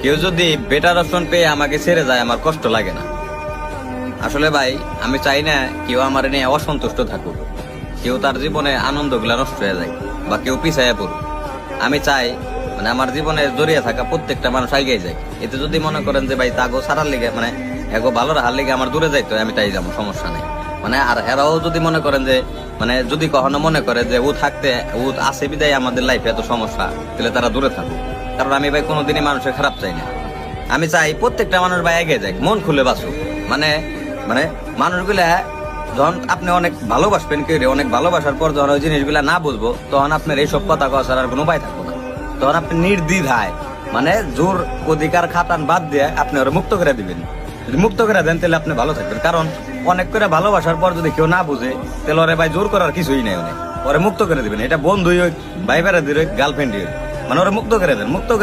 কেউ যদি better option পেয়ে আমাকে ছেড়ে যায় আমার কষ্ট লাগে না। আসলে ভাই আমি চাই না কেউ আমার নিয়ে অসন্তুষ্ট থাকুক, কেউ তার জীবনে আনন্দগুলা নষ্ট হয়ে যায় বা কেউ পিছাইয়া পড়ুক। আমি চাই মানে আমার জীবনে জড়িয়ে থাকা প্রত্যেকটা মানুষ এগিয়ে যায়। এতে যদি মনে করেন যে ভাই তাগো সারার লিগে মানে এগো ভালো রাখার লিগে আমার দূরে যাইতো, আমি তাই যাবো, সমস্যা নেই। মানে আর এরাও যদি মনে করেন যে মানে যদি কখনো মনে করে যে ও থাকতে ও আছে বিদায় আমাদের লাইফে এত সমস্যা, তাহলে তারা দূরে থাকুক। কারণ আমি ভাই কোনোদিনই মানুষের খারাপ চাই না। আমি চাই প্রত্যেকটা মানুষ ভাই এগিয়ে যাক, মন খুলে বাঁচুক। মানে মানে মানুষগুলা যখন আপনি অনেক ভালোবাসবেন কেউ, অনেক ভালোবাসার পর যখন ওই জিনিসগুলা না বুঝবো, তখন আপনার এইসব কথা কওয়া ছাড়া আর কোনো উপায় থাকবো না। তখন আপনি নির্দ্বিধায় মানে জোর অধিকার খাটান বাদ দিয়ে আপনি ওরা মুক্ত করে দিবেন। যদি মুক্ত করে দেন তাহলে আপনি ভালো থাকবেন। কারণ অনেক করে ভালোবাসার পর যদি কেউ না বুঝে, তাহলে ওরে ভাই জোর করার কিছুই নেই। অনেক ওরে মুক্ত করে দিবেন, এটা বন্ধুই হোক, ভাই বেড়াদের হোক, গার্লফ্রেন্ডই হোক, মানে ওরা মুক্ত করে দেন। মুক্ত করে